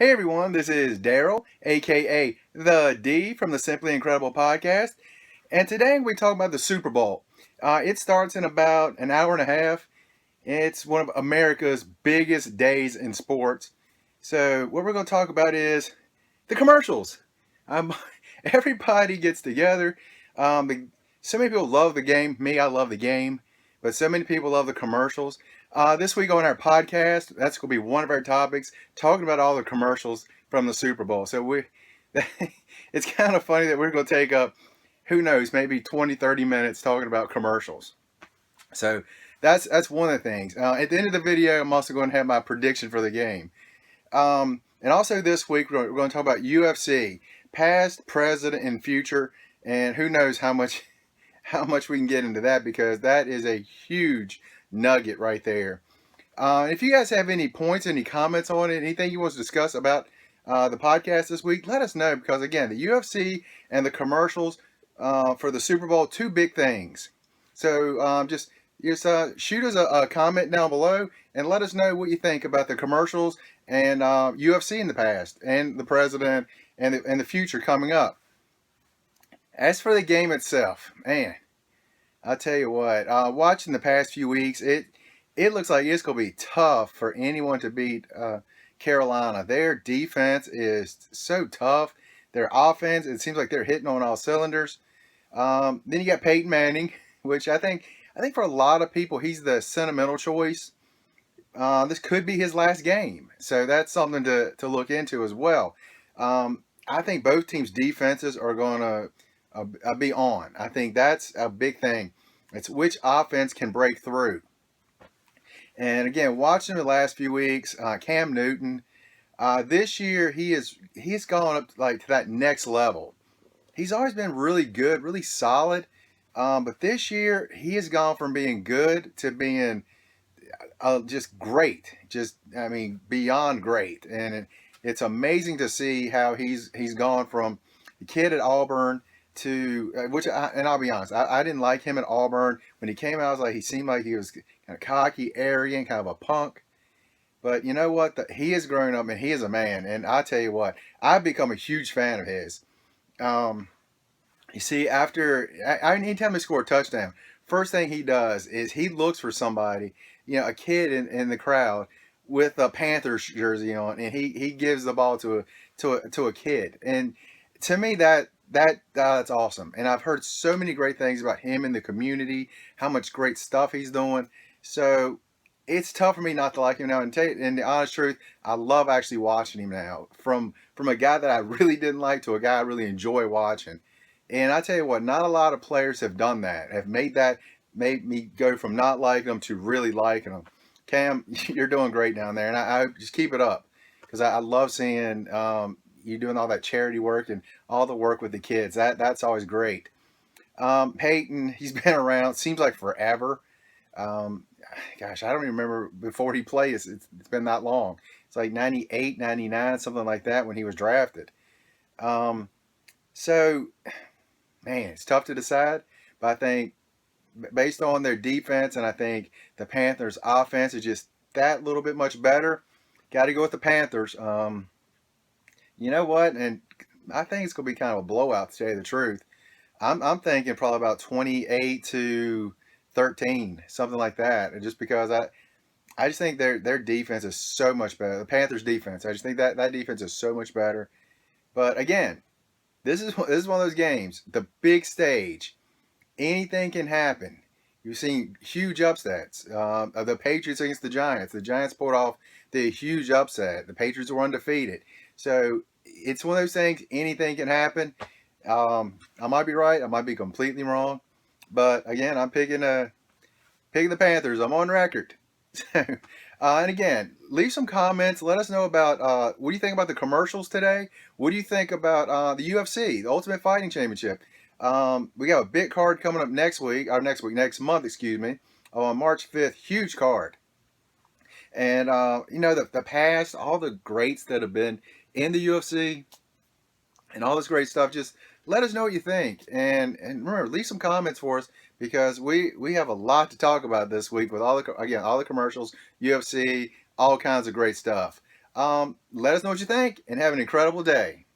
Hey everyone, this is Daryl, aka The D from the Simply Incredible podcast, and today we talk about the Super Bowl. It starts in about an hour and a half. It's one of America's biggest days in sports. So what we're going to talk about is the commercials. Um, Everybody gets together. So many people love the game. Me, I love the game, but so many people love the commercials. This week on our podcast, that's going to be one of our topics, talking about all the commercials from the Super Bowl. It's kind of funny that we're going to take up, who knows, maybe 20, 30 minutes talking about commercials. So that's one of the things. At the end of the video, I'm also going to have my prediction for the game. And also this week, we're going to talk about UFC, past, present, and future, and who knows how much we can get into that because that is a huge nugget right there. If you guys have any points, any comments on it, anything you want to discuss about the podcast this week, let us know because again, the UFC and the commercials for the Super Bowl, two big things. So just shoot us a comment down below and let us know what you think about the commercials and UFC in the past and the president and the future coming up. As for the game itself, man, I'll tell you what. Watching the past few weeks, it looks like it's going to be tough for anyone to beat Carolina. Their defense is so tough. Their offense, it seems like they're hitting on all cylinders. Then you got Peyton Manning, which I think for a lot of people, he's the sentimental choice. This could be his last game, so that's something to look into as well. I think both teams' defenses are going to be on. I think that's a big thing. It's which offense can break through. And again, watching the last few weeks, Cam Newton, this year he's gone up like to that next level. He's always been really good, really solid. But this year he has gone from being good to being just great, just I mean beyond great, and it's amazing to see how he's gone from the kid at Auburn to and I'll be honest, I didn't like him at Auburn when he came out. I was like he seemed like he was kind of cocky, arrogant, kind of a punk. But you know what? He has grown up and he is a man. And I tell you what, I've become a huge fan of his. Um, you see, anytime he score a touchdown, first thing he does is he looks for somebody, a kid in the crowd with a Panthers jersey on, and he gives the ball to a kid. And to me, that's awesome. And I've heard so many great things about him in the community, how much great stuff he's doing. So it's tough for me not to like him now. And the honest truth, I love actually watching him now. From a guy that I really didn't like to a guy I really enjoy watching. And I tell you what, not a lot of players have done that, have made me go from not liking them to really liking them. Cam, you're doing great down there, and I just keep it up because I love seeing you doing all that charity work and all the work with the kids. That's always great. Peyton, he's been around, seems like forever. Um, Gosh, I don't even remember before he played. It's been that long. It's like 98, 99, something like that when he was drafted. Um, so man, it's tough to decide, but I think based on their defense, and I think the Panthers' offense is just that little bit much better. Got to go with the Panthers. You know what? And I think it's going to be kind of a blowout, to tell you the truth. I'm thinking probably about 28-13, something like that. And just because I just think their defense is so much better. The Panthers' defense, I just think that defense is so much better. But again, this is one of those games, the big stage. Anything can happen. You've seen huge upsets of the Patriots against the Giants. The Giants pulled off the huge upset. The Patriots were undefeated. So it's one of those things. Anything can happen. I might be right. I might be completely wrong. But again, I'm picking the Panthers. I'm on record. And again, leave some comments. Let us know about what do you think about the commercials today? What do you think about the UFC, the Ultimate Fighting Championship? We got a big card coming up next month, excuse me, on March 5th. Huge card. And the past, all the greats that have been in the UFC and all this great stuff. Just let us know what you think, and remember, leave some comments for us because we have a lot to talk about this week with all the commercials, UFC, all kinds of great stuff. Let us know what you think and have an incredible day.